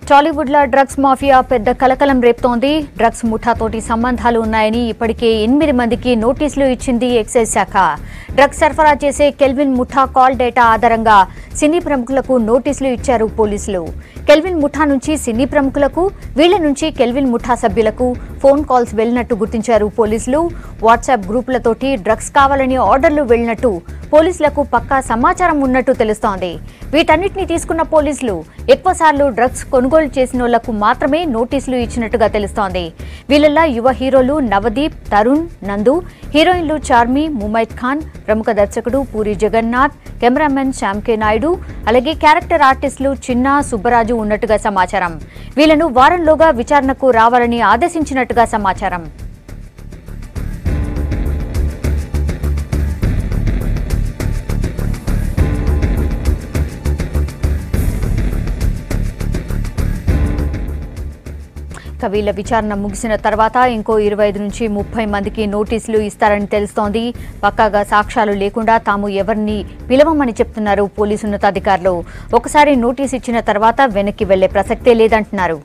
టాలీవుడ్ లో drugs mafia పెద్ద కలకలం రేపుతోంది. డ్రగ్స్ ముఠాతోటి సంబంధాలు ఉన్నాయని ఇప్పటికే 8 మందికి నోటీసులు ఇచ్చింది ఎక్సైజ్ శాఖ. డ్రగ్స్ సరఫరా చేసే కెల్విన్ ముఠా కాల్ డేటా ఆధారంగా సినీ ప్రముఖులకు నోటీసులు ఇచ్చారు పోలీసులు. కెల్విన్ ముఠా నుంచి సినీ ప్రముఖులకు, వీళ్ల నుంచి కెల్విన్ ముఠా సభ్యులకు ఫోన్ కాల్స్ వెళ్లినట్టు గుర్తించారు పోలీసులు. వాట్సాప్ గ్రూపులతోటి డ్రగ్స్ కావాలని ఆర్డర్లు వెళ్లినట్టు పోలీసులకు పక్కా సమాచారం ఉన్నట్టు తెలుస్తోంది. వీటన్నిటిని తీసుకున్న పోలీసులు ఎక్కువసార్లు డ్రగ్స్ కొనుగోలు చేసినోళ్లకు మాత్రమే నోటీసులు ఇచ్చినట్టుగా తెలుస్తోంది. వీళ్ళల్లో యువ హీరోలు నవదీప్, తరుణ్, నందు, హీరోయిన్లు చార్మి, ముమైత్ ఖాన్, ప్రముఖ దర్శకుడు పూరి జగన్నాథ్, కెమెరామెన్ శ్యామ్ కే నాయుడు, అలాగే క్యారెక్టర్ ఆర్టిస్టులు చిన్నా, సుబ్బరాజు ఉన్నట్టుగా సమాచారం. వీళ్లను వారంలోగా విచారణకు రావాలని ఆదేశించినట్టుగా సమాచారం. వీళ్ల విచారణ ముగిసిన తర్వాత ఇంకో 25 నుంచి 30 మందికి నోటీసులు ఇస్తారని తెలుస్తోంది. పక్కాగా సాక్ష్యాలు లేకుండా తాము ఎవరిని పిలవమని చెప్తున్నారు పోలీసు ఉన్నతాధికారులు. ఒకసారి నోటీసు ఇచ్చిన తర్వాత వెనక్కి వెళ్లే ప్రసక్తే లేదంటున్నారు.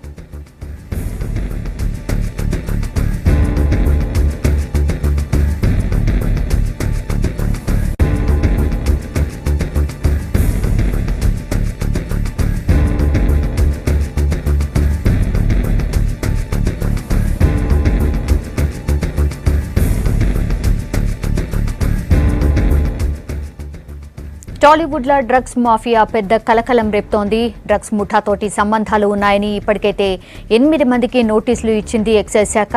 టాలీవుడ్ లో డ్రగ్స్ మాఫియా పెద్ద కలకలం రేపుతోంది. డ్రగ్స్ ముఠాతోటి సంబంధాలు ఉన్నాయని ఇప్పటికైతే 8 మందికి నోటీసులు ఇచ్చింది ఎక్సైజ్ శాఖ.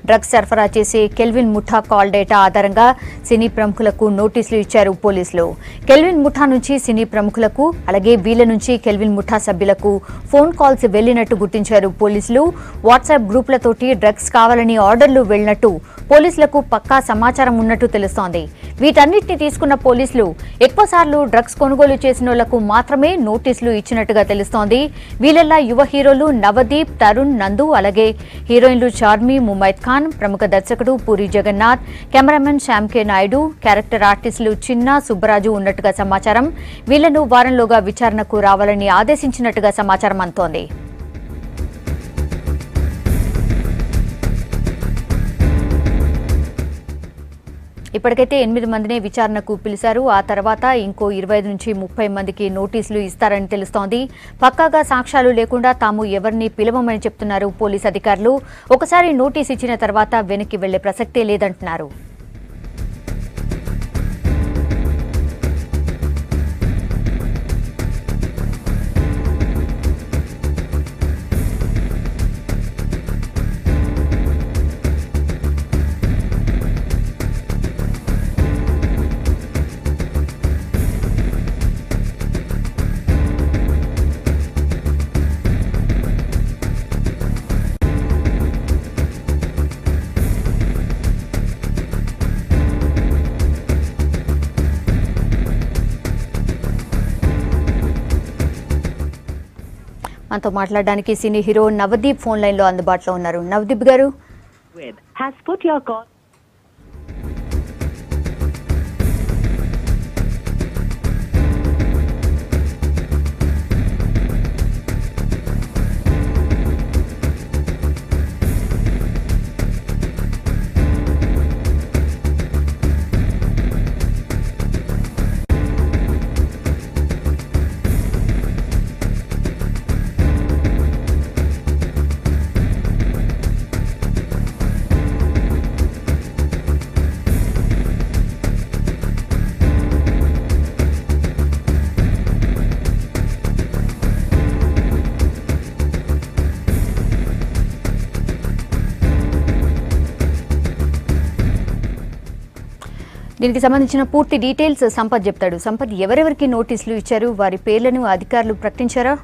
డ్రగ్స్ సరఫరా చేసే కెల్విన్ ముఠా కాల్ డేటా ఆధారంగా సినీ ప్రముఖులకు నోటీసులు ఇచ్చారు పోలీసులు. కెల్విన్ ముఠా నుంచి సినీ ప్రముఖులకు, అలాగే వీళ్ల నుంచి కెల్విన్ ముఠా సభ్యులకు ఫోన్ కాల్స్ వెళ్లినట్టు గుర్తించారు పోలీసులు. వాట్సాప్ గ్రూపులతోటి డ్రగ్స్ కావాలని ఆర్డర్లు వెళ్లినట్టు పోలీసులకు పక్కా సమాచారం ఉన్నట్టు తెలుస్తోంది. వీటన్నిటిని తీసుకున్న పోలీసులు ఎక్కువసార్లు డ్రగ్స్ కొనుగోలు చేసినోళ్లకు మాత్రమే నోటీసులు ఇచ్చినట్టుగా తెలుస్తోంది. వీళ్ళల్లో యువ హీరోలు నవదీప్, తరుణ్, నందు, అలాగే హీరోయిన్లు చార్మి, ముమైత్ ఖాన్, ప్రముఖ దర్శకుడు పూరి జగన్నాథ్, కెమెరామెన్ శ్యామ్ కే నాయుడు, క్యారెక్టర్ ఆర్టిస్టులు చిన్నా, సుబ్బరాజు ఉన్నట్టుగా సమాచారం. వీళ్లను వారంలోగా విచారణకు రావాలని ఆదేశించినట్టుగా సమాచారం అందుతోంది. ఇప్పటికైతే 8 మందినే విచారణకు పిలిచారు. ఆ తర్వాత ఇంకో 25 నుంచి 30 మందికి నోటీసులు ఇస్తారని తెలుస్తోంది. పక్కాగా సాక్ష్యాలు లేకుండా తాము ఎవరిని పిలవమని చెప్తున్నారు పోలీసు అధికారులు. ఒకసారి నోటీసు ఇచ్చిన తర్వాత వెనక్కి వెళ్లే ప్రసక్తే లేదంటున్నారు. మనతో మాట్లాడడానికి cine hero Navdeep phone line లో అందుబాటులో ఉన్నారు. నవదీప్ గారు, దీనికి సంబంధించిన పూర్తి డీటెయిల్స్ సంపత్ చెప్తాడు. సంపత్, ఎవరెవరికి నోటీసులు ఇచ్చారు? వారి పేర్లను అధికారులు ప్రకటించారా?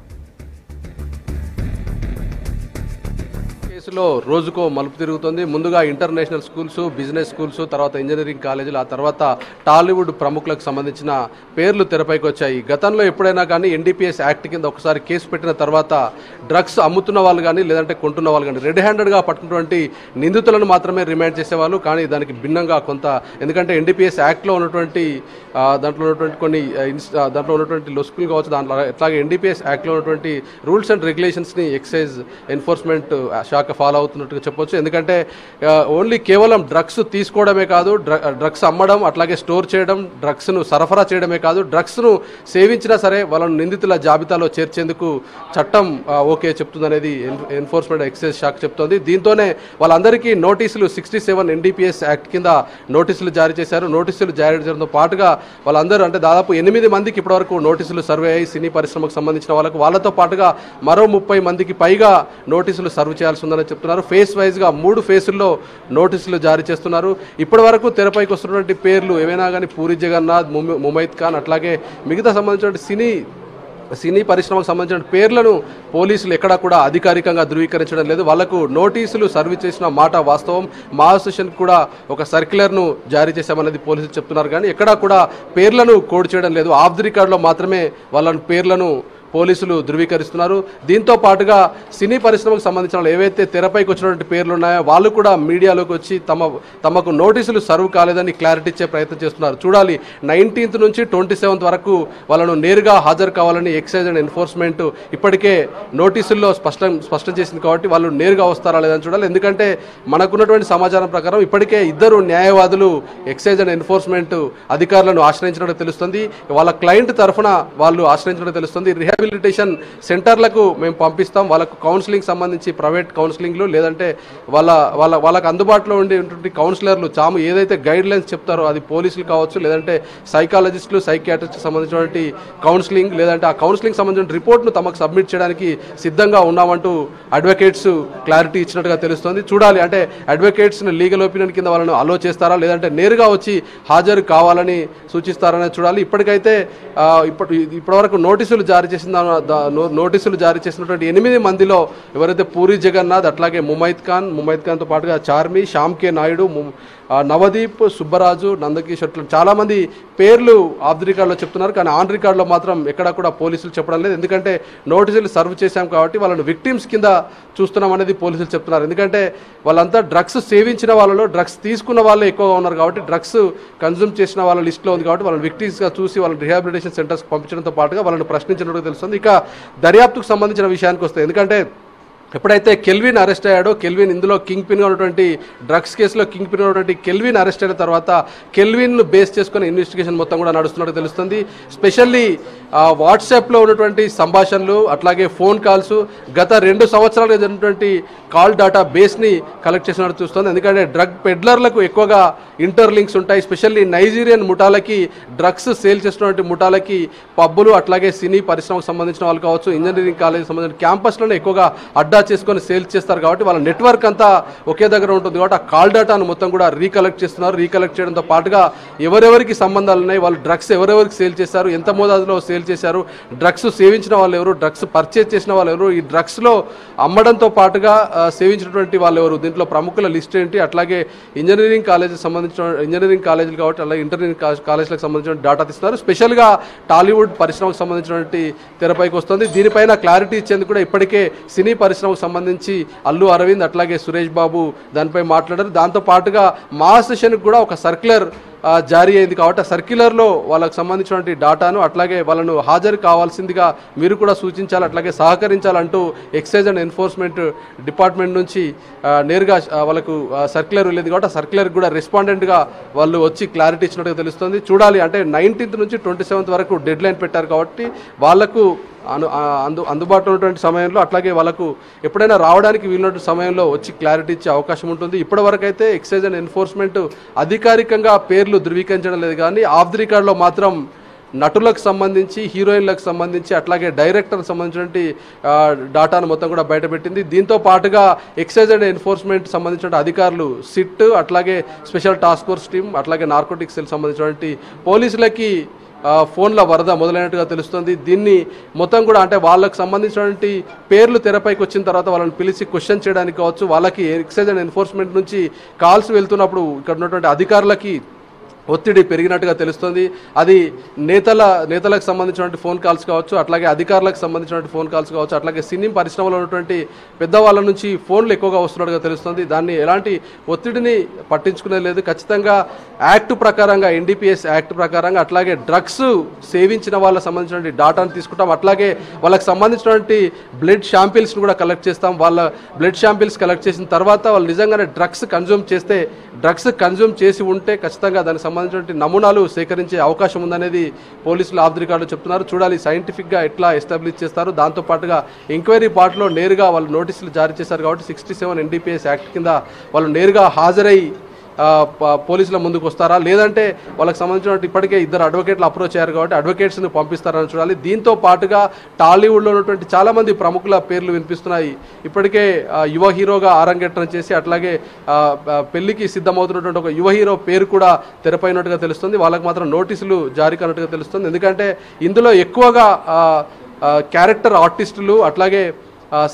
లో రోజుకో మలుపు తిరుగుతుంది. ముందుగా ఇంటర్నేషనల్ స్కూల్స్, బిజినెస్ స్కూల్స్, తర్వాత ఇంజనీరింగ్ కాలేజీలు, ఆ తర్వాత టాలీవుడ్ ప్రముఖులకు సంబంధించిన పేర్లు తెరపైకి వచ్చాయి. గతంలో ఎప్పుడైనా కానీ ఎన్డీపీఎస్ యాక్ట్ కింద ఒకసారి కేసు పెట్టిన తర్వాత డ్రగ్స్ అమ్ముతున్న వాళ్ళు కానీ లేదంటే కొంటున్న వాళ్ళు కానీ రెడ్ హ్యాండెడ్గా పట్టుకున్నటువంటి నిందితులను మాత్రమే రిమాండ్ చేసేవాళ్ళు. కానీ దానికి భిన్నంగా కొంత, ఎందుకంటే ఎన్డీపీఎస్ యాక్ట్లో ఉన్నటువంటి దాంట్లో ఉన్నటువంటి లొసుకులు కావచ్చు, దాంట్లో అట్లాగే ఎన్డీపీఎస్ యాక్ట్లో ఉన్నటువంటి రూల్స్ అండ్ రెగ్యులేషన్స్ని ఎక్సైజ్ ఎన్ఫోర్స్మెంట్ శాఖ ఫాలో అవుతున్నట్టుగా చెప్పొచ్చు. ఎందుకంటే ఓన్లీ కేవలం డ్రగ్స్ తీసుకోవడమే కాదు, డ్రగ్స్ అమ్మడం, అట్లాగే స్టోర్ చేయడం, డ్రగ్స్ను సరఫరా చేయడమే కాదు, డ్రగ్స్ను సేవించినా సరే వాళ్ళను నిందితుల జాబితాలో చేర్చేందుకు చట్టం ఓకే చెప్తుందనేది ఎన్ఫోర్స్మెంట్ ఎక్సైజ్ శాఖ చెప్తోంది. దీంతోనే వాళ్ళందరికీ నోటీసులు 67 ఎన్డీపీఎస్ యాక్ట్ కింద నోటీసులు జారీ చేశారు. నోటీసులు జారీ చేయడంతో పాటుగా వాళ్ళందరూ అంటే దాదాపు 8 మందికి ఇప్పటివరకు నోటీసులు సర్వే అయ్యి సినీ పరిశ్రమకు సంబంధించిన వాళ్ళతో పాటుగా మరో 30 మందికి పైగా నోటీసులు సర్వ్ చేయాల్సి ఉందని చెప్తున్నారు. ఫేస్ వైజ్గా 3 ఫేసుల్లో నోటీసులు జారీ చేస్తున్నారు. ఇప్పటి వరకు తెరపైకి వస్తున్నటువంటి పేర్లు ఏమైనా కానీ పూరి జగన్నాథ్, ముమైత్ ఖాన్, అట్లాగే మిగతా సంబంధించిన సినీ పరిశ్రమకు సంబంధించిన పేర్లను పోలీసులు ఎక్కడా కూడా అధికారికంగా ధృవీకరించడం లేదు. వాళ్లకు నోటీసులు సర్వ్ చేసిన మాట వాస్తవం. మా అసోసియేషన్ కూడా ఒక సర్క్యులర్ను జారీ చేశామనేది పోలీసులు చెప్తున్నారు. కానీ ఎక్కడా కూడా పేర్లను కోడ్ చేయడం లేదు. ఆఫ్ ది రికార్డులో మాత్రమే వాళ్ళ పేర్లను పోలీసులు ధృవీకరిస్తున్నారు. దీంతో పాటుగా సినీ పరిశ్రమకు సంబంధించిన ఏవైతే తెరపైకి వచ్చినటువంటి పేర్లు ఉన్నాయో వాళ్ళు కూడా మీడియాలోకి వచ్చి తమకు నోటీసులు సర్వ్ కాలేదని క్లారిటీ ఇచ్చే ప్రయత్నం చేస్తున్నారు. చూడాలి, 19th నుంచి 27th వరకు వాళ్ళను నేరుగా హాజరు కావాలని ఎక్సైజ్ అండ్ ఎన్ఫోర్స్మెంట్ ఇప్పటికే నోటీసుల్లో స్పష్టం చేసింది. కాబట్టి వాళ్ళు నేరుగా వస్తారా లేదని చూడాలి. ఎందుకంటే మనకున్నటువంటి సమాచారం ప్రకారం ఇప్పటికే 2 న్యాయవాదులు ఎక్సైజ్ అండ్ ఎన్ఫోర్స్మెంట్ అధికారులను ఆశ్రయించినట్టు తెలుస్తుంది. వాళ్ళ క్లయింట్ తరఫున వాళ్ళు ఆశ్రయించినట్టు తెలుస్తుంది. రిహాబిలిటేషన్ సెంటర్లకు మేము పంపిస్తాం. వాళ్ళకు కౌన్సిలింగ్ సంబంధించి ప్రైవేట్ కౌన్సిలింగ్లు లేదంటే వాళ్ళకు అందుబాటులో ఉండేటువంటి కౌన్సిలర్లు ఏదైతే గైడ్ లైన్స్ చెప్తారో అది పోలీసులు కావచ్చు, లేదంటే సైకాలజిస్టులు, సైకియాట్రిస్ట్కి సంబంధించినటువంటి కౌన్సిలింగ్, లేదంటే ఆ కౌన్సిలింగ్ సంబంధించిన రిపోర్ట్ను తమకు సబ్మిట్ చేయడానికి సిద్ధంగా ఉన్నామంటూ అడ్వకేట్స్ క్లారిటీ ఇచ్చినట్టుగా తెలుస్తుంది. చూడాలి, అంటే అడ్వకేట్స్ని లీగల్ ఒపీనియన్ కింద వాళ్ళను అలో చేస్తారా లేదంటే నేరుగా వచ్చి హాజరు కావాలని సూచిస్తారనేది చూడాలి. ఇప్పటికైతే ఇప్పటివరకు నోటీసులు జారీ చేసినటువంటి 8 మందిలో ఎవరైతే పూరి జగన్నాథ్, అట్లాగే ముమైత్ ఖాన్తో పాటుగా చార్మి, శ్యామ్ కే నాయుడు, నవదీప్, సుబ్బరాజు, నందకిషోర్ చాలా మంది పేర్లు ఆఫ్ ది రికార్డులో చెప్తున్నారు. కానీ ఆన్ రికార్డులో మాత్రం ఎక్కడా కూడా పోలీసులు చెప్పడం లేదు. ఎందుకంటే నోటీసులు సర్వ్ చేశాం కాబట్టి వాళ్ళని విక్టిమ్స్ కింద చూస్తున్నాం అనేది పోలీసులు చెప్తున్నారు. ఎందుకంటే వాళ్ళంతా డ్రగ్స్ సేవించిన వాళ్ళలో డ్రగ్స్ తీసుకున్న వాళ్ళే ఎక్కువగా ఉన్నారు కాబట్టి డ్రగ్స్ కన్జ్యూమ్ చేసిన వాళ్ళ లిస్టులో ఉంది కాబట్టి వాళ్ళని విక్టిమ్స్గా చూసి వాళ్ళని రిహాబిలిటేషన్ సెంటర్స్కి పంపించడంతో పాటుగా వాళ్ళని ప్రశ్నించినట్టు తెలుస్తుంది. ఇక దర్యాప్తుకు సంబంధించిన విషయానికి వస్తే, ఎందుకంటే ఎప్పుడైతే కెల్విన్ అరెస్ట్ అయ్యాడో, కెల్విన్ ఇందులో కింగ్ పిన్గా ఉన్నటువంటి డ్రగ్స్ కేసులో కింగ్ పిన్గా ఉన్నటువంటి కెల్విన్ అరెస్ట్ అయిన తర్వాత కెల్విన్ బేస్ చేసుకుని ఇన్వెస్టిగేషన్ మొత్తం కూడా నడుస్తున్నట్టు తెలుస్తుంది. స్పెషల్లీ వాట్సాప్లో ఉన్నటువంటి సంభాషణలు, అట్లాగే ఫోన్ కాల్స్, గత 2 సంవత్సరాలుగా జరిగినటువంటి కాల్ డేటా బేస్ని కలెక్ట్ చేసినట్టు చూస్తుంది. ఎందుకంటే డ్రగ్ పెడ్లర్లకు ఎక్కువగా ఇంటర్లింక్స్ ఉంటాయి. స్పెషల్లీ నైజీరియన్ ముఠాలకి, డ్రగ్స్ సేల్ చేసినటువంటి ముఠాలకి పబ్బులు, అట్లాగే సినీ పరిశ్రమకు సంబంధించిన వాళ్ళు కావచ్చు, ఇంజనీరింగ్ కాలేజ్ సంబంధించిన క్యాంపస్లోనే ఎక్కువగా అడ్డా చేసుకొని సేల్ చేస్తారు. కాబట్టి వాళ్ళ నెట్వర్క్ అంతా ఒకే దగ్గర ఉంటుంది కాబట్టి ఆ కాల్ డేటాను మొత్తం కూడా రీకలెక్ట్ చేస్తున్నారు. రీకలెక్ట్ చేయడంతో పాటుగా ఎవరెవరికి సంబంధాలు ఉన్నాయి, వాళ్ళు డ్రగ్స్ ఎవరెవరికి సేల్ చేశారు, ఎంత మోతాదులో సేల్ చేశారు, డ్రగ్స్ సేవించిన వాళ్ళు ఎవరు, డ్రగ్స్ పర్చేజ్ చేసిన వాళ్ళు ఎవరు, ఈ డ్రగ్స్లో అమ్మడంతో పాటుగా సేవించినటువంటి వాళ్ళు ఎవరు, దీంట్లో ప్రముఖుల లిస్ట్ ఏంటి, అట్లాగే ఇంజనీరింగ్ కాలేజీకి సంబంధించిన ఇంజనీరింగ్ కాలేజీలు కాబట్టి అలాగే ఇంటర్నీరింగ్ కాలేజీలకు సంబంధించిన డేటా తీస్తున్నారు. స్పెషల్గా టాలీవుడ్ పరిశ్రమకు సంబంధించినటువంటి తెరపైకి వస్తుంది. దీనిపైన క్లారిటీ ఇచ్చేందుకు కూడా ఇప్పటికే సినీ పరిశ్రమకు సంబంధించి అల్లు అరవింద్, అట్లాగే సురేష్ బాబు దానిపై మాట్లాడారు. దాంతో పాటుగా మా అసోసియేషన్కి కూడా ఒక సర్క్యులర్ జారీ అయింది కాబట్టి ఆ సర్క్యులర్లో వాళ్ళకు సంబంధించినటువంటి డేటాను, అట్లాగే వాళ్ళను హాజరు కావాల్సిందిగా మీరు కూడా సూచించాలి, అట్లాగే సహకరించాలంటూ ఎక్సైజ్ అండ్ ఎన్ఫోర్స్మెంట్ డిపార్ట్మెంట్ నుంచి నేరుగా వాళ్ళకు సర్క్యులర్ వెళ్ళింది కాబట్టి ఆ సర్క్యులర్ కూడా రెస్పాండెంట్గా వాళ్ళు వచ్చి క్లారిటీ ఇచ్చినట్టుగా తెలుస్తుంది. చూడాలి, అంటే 19th నుంచి 27th వరకు డెడ్ లైన్ పెట్టారు కాబట్టి వాళ్లకు అందుబాటులో ఉన్నటువంటి సమయంలో, అట్లాగే వాళ్ళకు ఎప్పుడైనా రావడానికి వీలున్నటువంటి సమయంలో వచ్చి క్లారిటీ ఇచ్చే అవకాశం ఉంటుంది. ఇప్పటివరకు అయితే ఎక్సైజ్ అండ్ ఎన్ఫోర్స్మెంట్ అధికారికంగా పేర్లు ధృవీకరించడం లేదు. కానీ ఆఫ్ ది రికార్డులో మాత్రం నటులకు సంబంధించి, హీరోయిన్లకు సంబంధించి, అట్లాగే డైరెక్టర్కి సంబంధించినటువంటి డాటాను మొత్తం కూడా బయటపెట్టింది. దీంతో పాటుగా ఎక్సైజ్ అండ్ ఎన్ఫోర్స్మెంట్ సంబంధించిన అధికారులు, సిట్, అట్లాగే స్పెషల్ టాస్క్ ఫోర్స్ టీమ్, అట్లాగే నార్కోటిక్స్ సెల్ సంబంధించినటువంటి పోలీసులకి ఫోన్ల వరద మొదలైనట్టుగా తెలుస్తుంది. దీన్ని మొత్తం కూడా అంటే వాళ్ళకు సంబంధించినటువంటి పేర్లు తెరపైకి వచ్చిన తర్వాత వాళ్ళని పిలిచి క్వశ్చన్ చేయడానికి కావచ్చు, వాళ్ళకి ఎక్సైజ్ అండ్ ఎన్ఫోర్స్మెంట్ నుంచి కాల్స్ వెళ్తున్నప్పుడు ఇక్కడ ఉన్నటువంటి అధికారులకి ఒత్తిడి పెరిగినట్టుగా తెలుస్తుంది. అది నేతలకు సంబంధించినటువంటి ఫోన్ కాల్స్ కావచ్చు, అట్లాగే అధికారులకు సంబంధించినటువంటి ఫోన్ కాల్స్ కావచ్చు, అట్లాగే సినీ పరిశ్రమలో ఉన్నటువంటి పెద్దవాళ్ళ నుంచి ఫోన్లు ఎక్కువగా వస్తున్నట్టుగా తెలుస్తుంది. దాన్ని ఎలాంటి ఒత్తిడిని పట్టించుకునే లేదు. ఖచ్చితంగా యాక్ట్ ప్రకారంగా, ఎన్డీపీఎస్ యాక్ట్ ప్రకారంగా, అట్లాగే డ్రగ్స్ సేవించిన వాళ్ళకి సంబంధించినటువంటి డాటాను తీసుకుంటాం. అట్లాగే వాళ్ళకి సంబంధించినటువంటి బ్లడ్ శాంపిల్స్ని కూడా కలెక్ట్ చేస్తాం. వాళ్ళ బ్లడ్ శాంపిల్స్ కలెక్ట్ చేసిన తర్వాత వాళ్ళు నిజంగానే డ్రగ్స్ కన్జ్యూమ్ చేసి ఉంటే ఖచ్చితంగా దానికి సంబంధించిన నమూనాలు సేకరించే అవకాశం ఉందనేది పోలీసులు ఆఫ్ ది రికార్డులో చెప్తున్నారు. చూడాలి సైంటిఫిక్గా ఎట్లా ఎస్టాబ్లిష్ చేస్తారు. దాంతోపాటుగా ఎంక్వైరీ పార్ట్లో నేరుగా వాళ్ళు నోటీసులు జారీ చేశారు కాబట్టి 67 ఎన్డీపీఎస్ యాక్ట్ కింద వాళ్ళు నేరుగా హాజరై పోలీసుల ముందుకు వస్తారా, లేదంటే వాళ్ళకి సంబంధించిన ఇప్పటికే 2 అడ్వకేట్లు అప్రోచ్ అయ్యారు కాబట్టి అడ్వకేట్స్ని పంపిస్తారని చూడాలి. దీంతో పాటుగా టాలీవుడ్లో ఉన్నటువంటి చాలామంది ప్రముఖుల పేర్లు వినిపిస్తున్నాయి. ఇప్పటికే యువ హీరోగా ఆరంగేట్రం చేసి అట్లాగే పెళ్లికి సిద్ధమవుతున్నటువంటి ఒక యువ హీరో పేరు కూడా తెరపైనట్టుగా తెలుస్తుంది. వాళ్ళకి మాత్రం నోటీసులు జారీ కానట్టుగా తెలుస్తుంది. ఎందుకంటే ఇందులో ఎక్కువగా క్యారెక్టర్ ఆర్టిస్టులు, అట్లాగే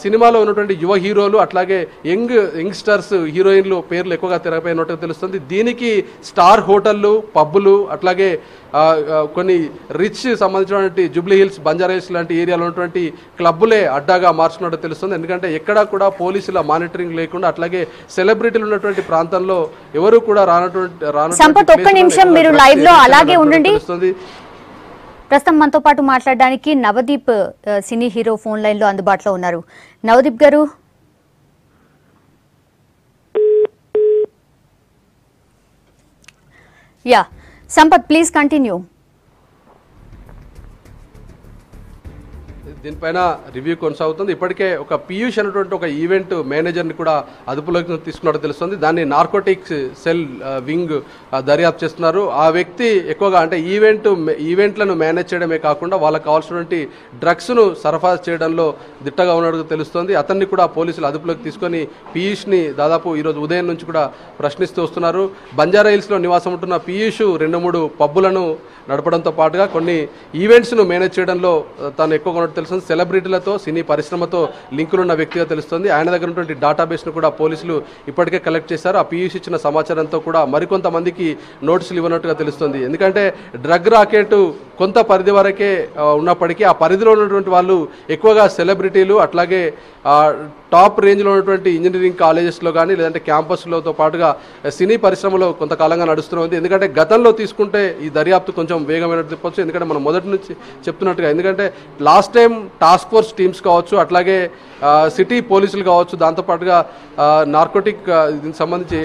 సినిమాలో ఉన్నటువంటి యువ హీరోలు, అట్లాగే యంగ్స్టర్స్ హీరోయిన్లు పేర్లు ఎక్కువగా తెరపైనట్టుగా తెలుస్తుంది. దీనికి స్టార్ హోటళ్ళు, పబ్బులు, అట్లాగే కొన్ని రిచ్ సంబంధించినటువంటి జూబ్లీ హిల్స్, బంజారా హిల్స్ లాంటి ఏరియాలో ఉన్నటువంటి క్లబ్బులే అడ్డాగా మార్చుకున్నట్టు తెలుస్తుంది. ఎందుకంటే ఎక్కడా కూడా పోలీసుల మానిటరింగ్ లేకుండా, అట్లాగే సెలబ్రిటీలు ఉన్నటువంటి ప్రాంతంలో ఎవరు కూడా రానటువంటి ప్రస్తుతం మనతో పాటు మాట్లాడడానికి Navdeep cine hero phone line లో అందుబాటులో ఉన్నారు. నవదీప్ గారు, సంపత్ ప్లీజ్ కంటిన్యూ. దీనిపైన రివ్యూ కొనసాగుతుంది. ఇప్పటికే ఒక పీయూష్ అనేటువంటి ఒక ఈవెంట్ మేనేజర్ని కూడా అదుపులోకి తీసుకున్నట్టు తెలుస్తుంది. దాన్ని నార్కోటిక్స్ సెల్ వింగ్ దర్యాప్తు చేస్తున్నారు. ఆ వ్యక్తి ఎక్కువగా అంటే ఈవెంట్లను మేనేజ్ చేయడమే కాకుండా వాళ్ళకి కావాల్సినటువంటి డ్రగ్స్ను సరఫరా చేయడంలో దిట్టగా ఉన్నట్టు తెలుస్తుంది. అతన్ని కూడా పోలీసులు అదుపులోకి తీసుకొని పీయూష్ని దాదాపు ఈరోజు ఉదయం నుంచి కూడా ప్రశ్నిస్తూ వస్తున్నారు. బంజారా హిల్స్లో నివాసం ఉంటున్న పీయూష్ 2-3 పబ్బులను నడపడంతో పాటుగా కొన్ని ఈవెంట్స్ను మేనేజ్ చేయడంలో తాను ఎక్కువగా ఉన్నట్టు తెలుస్తుంది. సెలబ్రిటీలతో, సినీ పరిశ్రమతో లింకులున్న వ్యక్తిగా తెలుస్తుంది. ఆయన దగ్గర ఉన్నటువంటి డేటాబేస్ను కూడా పోలీసులు ఇప్పటికే కలెక్ట్ చేశారు. ఆ పీయూష్ ఇచ్చిన సమాచారంతో కూడా మరికొంతమందికి నోటీసులు ఇవ్వనట్టుగా తెలుస్తుంది. ఎందుకంటే డ్రగ్ రాకెట్ కొంత పరిధి వరకే ఉన్నప్పటికీ ఆ పరిధిలో ఉన్నటువంటి వాళ్ళు ఎక్కువగా సెలబ్రిటీలు, అట్లాగే టాప్ రేంజ్లో ఉన్నటువంటి ఇంజనీరింగ్ కాలేజెస్లో కానీ లేదంటే క్యాంపస్లతో పాటుగా సినీ పరిశ్రమలో కొంతకాలంగా నడుస్తుంది. ఎందుకంటే గతంలో తీసుకుంటే ఈ దర్యాప్తు కొంచెం వేగమైనట్టు చెప్పొచ్చు. ఎందుకంటే మనం మొదటి నుంచి చెప్తున్నట్టుగా, ఎందుకంటే last time task force teams కావచ్చు, అట్లాగే సిటీ పోలీసులు కావచ్చు, దాంతోపాటుగా నార్కోటిక్ దీనికి సంబంధించి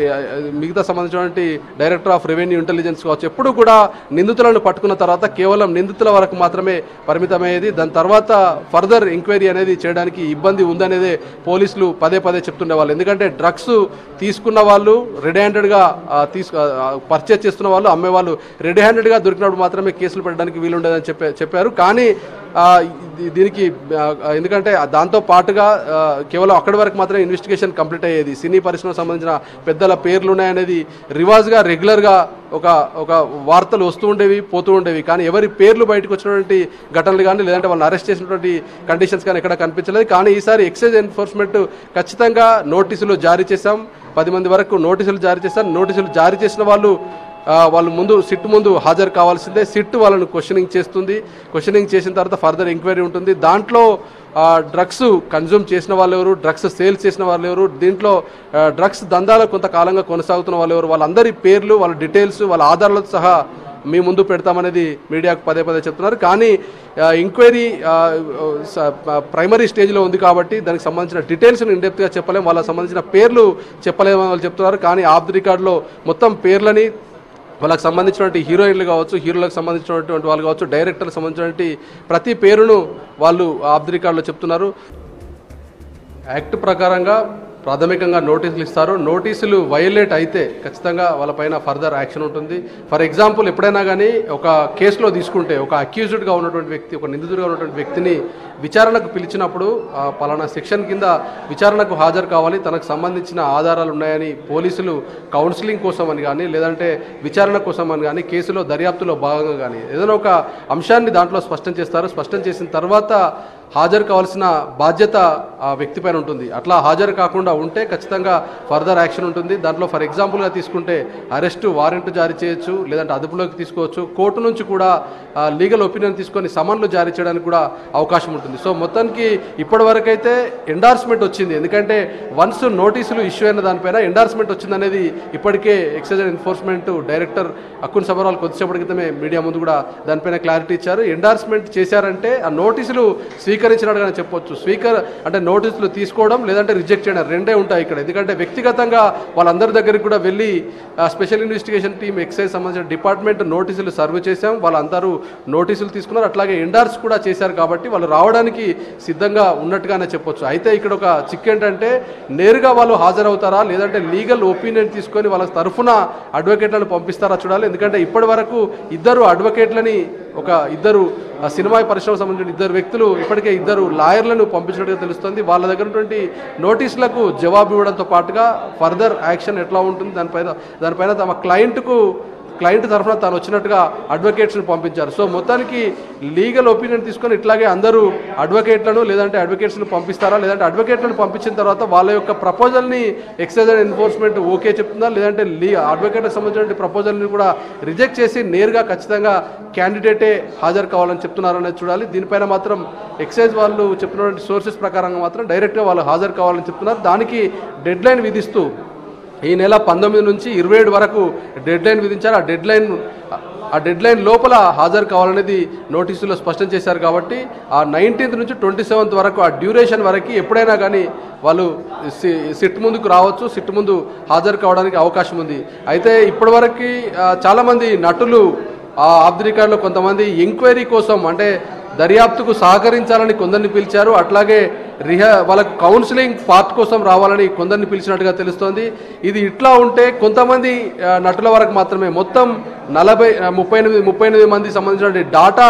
మిగతా సంబంధించినటువంటి డైరెక్టర్ ఆఫ్ రెవెన్యూ ఇంటెలిజెన్స్ కావచ్చు, ఎప్పుడు కూడా నిందితులను పట్టుకున్న తర్వాత కేవలం నిందితుల వరకు మాత్రమే పరిమితమయ్యేది. దాని తర్వాత ఫర్దర్ ఎంక్వైరీ అనేది చేయడానికి ఇబ్బంది ఉందనేదే పోలీసులు పదే చెప్తుండేవాళ్ళు. ఎందుకంటే డ్రగ్స్ తీసుకున్న వాళ్ళు రెడీ హ్యాండెడ్గా పర్చేజ్ చేస్తున్న వాళ్ళు, అమ్మేవాళ్ళు రెడీ హ్యాండెడ్గా దొరికినప్పుడు మాత్రమే కేసులు పెట్టడానికి వీలుండేదని చెప్పారు. కానీ దీనికి ఎందుకంటే దాంతో పాటుగా కేవలం అక్కడి వరకు మాత్రమే ఇన్వెస్టిగేషన్ కంప్లీట్ అయ్యేది. సినీ పరిశ్రమకు సంబంధించిన పెద్దల పేర్లు ఉన్నాయనేది రివాజ్గా రెగ్యులర్గా ఒక వార్తలు వస్తూ ఉండేవి, పోతూ ఉండేవి. కానీ ఎవరి పేర్లు బయటకు వచ్చినటువంటి ఘటనలు కానీ లేదంటే వాళ్ళని అరెస్ట్ చేసినటువంటి కండిషన్స్ కానీ ఎక్కడ కనిపించలేదు. కానీ ఈసారి ఎక్సైజ్ ఎన్ఫోర్స్మెంట్ ఖచ్చితంగా నోటీసులు జారీ చేశాం. 10 మంది వరకు నోటీసులు జారీ చేశారు. నోటీసులు జారీ చేసిన వాళ్ళు ముందు సిట్ ముందు హాజరు కావాల్సిందే. సిట్ వాళ్ళను క్వశ్చనింగ్ చేస్తుంది. క్వశ్చనింగ్ చేసిన తర్వాత ఫర్దర్ ఎంక్వైరీ ఉంటుంది. దాంట్లో డ్రగ్స్ కన్జ్యూమ్ చేసిన వాళ్ళు ఎవరు, డ్రగ్స్ సేల్స్ చేసిన వాళ్ళు ఎవరు, దీంట్లో డ్రగ్స్ దందాలు కొంతకాలంగా కొనసాగుతున్న వాళ్ళు ఎవరు, వాళ్ళందరి పేర్లు, వాళ్ళ డీటెయిల్స్, వాళ్ళ ఆధారాలతో సహా మీ ముందు పెడతామనేది మీడియాకు పదే చెప్తున్నారు. కానీ ఎంక్వైరీ ప్రైమరీ స్టేజ్లో ఉంది కాబట్టి దానికి సంబంధించిన డీటెయిల్స్ని ఇండెప్త్గా చెప్పలేము, వాళ్ళకి సంబంధించిన పేర్లు చెప్పలేమని వాళ్ళు చెప్తున్నారు. కానీ ఆఫ్ ది రికార్డులో మొత్తం పేర్లని, వాళ్ళకి సంబంధించినటువంటి హీరోయిన్లు కావచ్చు, హీరోలకు సంబంధించినటువంటి వాళ్ళు కావచ్చు, డైరెక్టర్లకు సంబంధించినటువంటి ప్రతి పేరును వాళ్ళు ఆఫ్ ది రికార్డులో చెప్తున్నారు. యాక్ట్ ప్రకారంగా ప్రాథమికంగా నోటీసులు ఇస్తారు. నోటీసులు వైలేట్ అయితే ఖచ్చితంగా వాళ్ళపైన ఫర్దర్ యాక్షన్ ఉంటుంది. ఫర్ ఎగ్జాంపుల్ ఎప్పుడైనా కానీ ఒక కేసులో తీసుకుంటే ఒక అక్యూజ్డ్గా ఉన్నటువంటి వ్యక్తి, ఒక నిందితుడిగా ఉన్నటువంటి వ్యక్తిని విచారణకు పిలిచినప్పుడు పలానా సెక్షన్ కింద విచారణకు హాజరు కావాలి, తనకు సంబంధించిన ఆధారాలు ఉన్నాయని పోలీసులు కౌన్సిలింగ్ కోసం అని కానీ లేదంటే విచారణ కోసం అని కానీ కేసులో దర్యాప్తులో భాగంగా కానీ ఏదైనా ఒక అంశాన్ని దాంట్లో స్పష్టం చేస్తారు. స్పష్టం చేసిన తర్వాత హాజరు కావాల్సిన బాధ్యత ఆ వ్యక్తి పైన ఉంటుంది. అట్లా హాజరు కాకుండా ఉంటే ఖచ్చితంగా ఫర్దర్ యాక్షన్ ఉంటుంది. దాంట్లో ఫర్ ఎగ్జాంపుల్గా తీసుకుంటే అరెస్టు వారెంట్ జారీ చేయొచ్చు, లేదంటే అదుపులోకి తీసుకోవచ్చు. కోర్టు నుంచి కూడా లీగల్ ఒపీనియన్ తీసుకొని సమన్లు జారీ చేయడానికి కూడా అవకాశం ఉంటుంది. సో మొత్తానికి ఇప్పటివరకైతే ఎండార్స్మెంట్ వచ్చింది. ఎందుకంటే వన్స్ నోటీసులు ఇష్యూ అయిన దానిపైన ఎండార్స్మెంట్ వచ్చిందనేది ఇప్పటికే excise and enforcement director Akun Sabharwal కొద్దిసేపటి క్రితమే మీడియా ముందు కూడా దానిపైన క్లారిటీ ఇచ్చారు. ఎండార్స్మెంట్ చేశారంటే ఆ నోటీసులు స్వీకరించినట్టుగానే చెప్పొచ్చు. అంటే నోటీసులు తీసుకోవడం లేదంటే రిజెక్ట్ చేయడం రెండే ఉంటాయి ఇక్కడ. ఎందుకంటే వ్యక్తిగతంగా వాళ్ళందరి దగ్గరికి కూడా వెళ్ళి స్పెషల్ ఇన్వెస్టిగేషన్ టీమ్ ఎక్సైజ్ సంబంధించిన డిపార్ట్మెంట్ నోటీసులు సర్వ్ చేశాం, వాళ్ళందరూ నోటీసులు తీసుకున్నారు, అట్లాగే ఎండార్స్ కూడా చేశారు. కాబట్టి వాళ్ళు రావడానికి సిద్ధంగా ఉన్నట్టుగానే చెప్పొచ్చు. అయితే ఇక్కడ ఒక చిక్ ఏంటంటే నేరుగా వాళ్ళు హాజరవుతారా లేదంటే లీగల్ ఒపీనియన్ తీసుకొని వాళ్ళ తరఫున అడ్వకేట్లను పంపిస్తారా చూడాలి. ఎందుకంటే ఇప్పటి వరకు ఇద్దరు అడ్వకేట్లని ఇద్దరు సినిమా పరిశ్రమకు సంబంధించిన ఇద్దరు వ్యక్తులు ఇప్పటికే ఇద్దరు లాయర్లను పంపించినట్టుగా తెలుస్తుంది. వాళ్ళ దగ్గర ఉన్నటువంటి నోటీసులకు జవాబు ఇవ్వడంతో పాటుగా ఫర్దర్ యాక్షన్ ఎట్లా ఉంటుంది దానిపైన తమ క్లయింట్ తరఫున తాను వచ్చినట్టుగా అడ్వకేట్స్ని పంపించారు. సో మొత్తానికి లీగల్ ఒపీనియన్ తీసుకొని ఇట్లాగే అందరూ అడ్వకేట్లను లేదంటే అడ్వకేట్స్ని పంపిస్తారా, లేదంటే అడ్వకేట్లను పంపించిన తర్వాత వాళ్ళ యొక్క ప్రపోజల్ని ఎక్సైజ్ అండ్ ఎన్ఫోర్స్మెంట్ ఓకే చెప్తుందా, లేదంటే అడ్వకేట్కి సంబంధించిన ప్రపోజల్ని కూడా రిజెక్ట్ చేసి నేరుగా ఖచ్చితంగా క్యాండిడేటే హాజరు కావాలని చెప్తున్నారనేది చూడాలి. దీనిపైన మాత్రం ఎక్సైజ్ వాళ్ళు చెప్పినటువంటి సోర్సెస్ ప్రకారంగా మాత్రం డైరెక్ట్గా వాళ్ళు హాజరు కావాలని చెప్తున్నారు. దానికి డెడ్ లైన్ విధిస్తూ ఈ నెల 19 నుంచి 27 వరకు డెడ్ లైన్ విధించారు. ఆ డెడ్ లైన్ లోపల హాజరు కావాలనేది నోటీసులో స్పష్టం చేశారు. కాబట్టి ఆ 19th నుంచి 27th వరకు ఆ డ్యూరేషన్ వరకు ఎప్పుడైనా కానీ వాళ్ళు సిట్ ముందుకు రావచ్చు, సిట్ ముందు హాజరు కావడానికి అవకాశం ఉంది. అయితే ఇప్పటివరకు చాలామంది నటులు ఆఫ్ ది రికార్డులో కొంతమంది ఎంక్వైరీ కోసం అంటే దర్యాప్తుకు సహకరించాలని కొందరిని పిలిచారు. అట్లాగే వాళ్ళకు కౌన్సిలింగ్ పార్ట్ కోసం రావాలని కొందరిని పిలిచినట్టుగా తెలుస్తోంది. ఇది ఇట్లా ఉంటే కొంతమంది నటుల వరకు మాత్రమే మొత్తం 38 మంది సంబంధించిన డాటా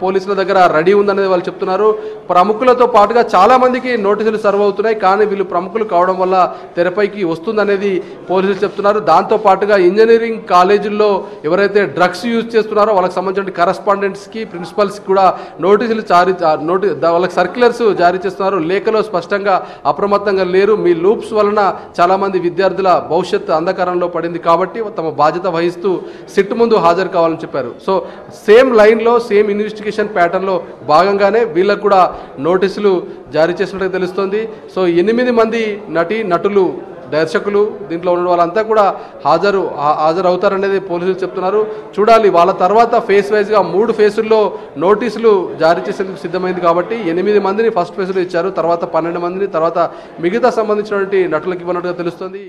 పోలీసుల దగ్గర రెడీ ఉందనేది వాళ్ళు చెప్తున్నారు. ప్రముఖులతో పాటుగా చాలామందికి నోటీసులు సర్వ్ అవుతున్నాయి, కానీ వీళ్ళు ప్రముఖులు కావడం వల్ల తెరపైకి వస్తుందనేది పోలీసులు చెప్తున్నారు. దాంతో పాటుగా ఇంజనీరింగ్ కాలేజీల్లో ఎవరైతే డ్రగ్స్ యూజ్ చేస్తున్నారో వాళ్ళకి సంబంధించిన కరస్పాండెంట్స్కి ప్రిన్సిపల్స్కి కూడా నోటీసులు వాళ్ళకి సర్క్యులర్స్ జారీ చేస్తున్నారు. లేఖలో స్పష్టంగా అప్రమత్తంగా లేరు, మీ లూప్స్ వలన చాలామంది విద్యార్థుల భవిష్యత్తు అంధకారంలో పడింది కాబట్టి తమ బాధ్యత వహిస్తూ సిట్ ముందు హాజరు కావాలని చెప్పారు. సో సేమ్ లైన్లో సేమ్ ఇన్వెస్టిగేషన్ ప్యాటర్న్లో భాగంగానే వీళ్ళకు కూడా నోటీసులు జారీ చేసినట్టుగా తెలుస్తోంది. సో 8 మంది నటులు దర్శకులు దీంట్లో ఉన్న వాళ్ళంతా కూడా హాజరవుతారనేది పోలీసులు చెప్తున్నారు. చూడాలి, వాళ్ళ తర్వాత ఫేస్ వైజ్గా 3 ఫేసుల్లో నోటీసులు జారీ చేసేందుకు సిద్ధమైంది. కాబట్టి 8 మందిని ఫస్ట్ ఫేజ్లో ఇచ్చారు, తర్వాత 12 మందిని, తర్వాత మిగతా సంబంధించినటువంటి నటులకు ఇవ్వనట్టుగా తెలుస్తుంది.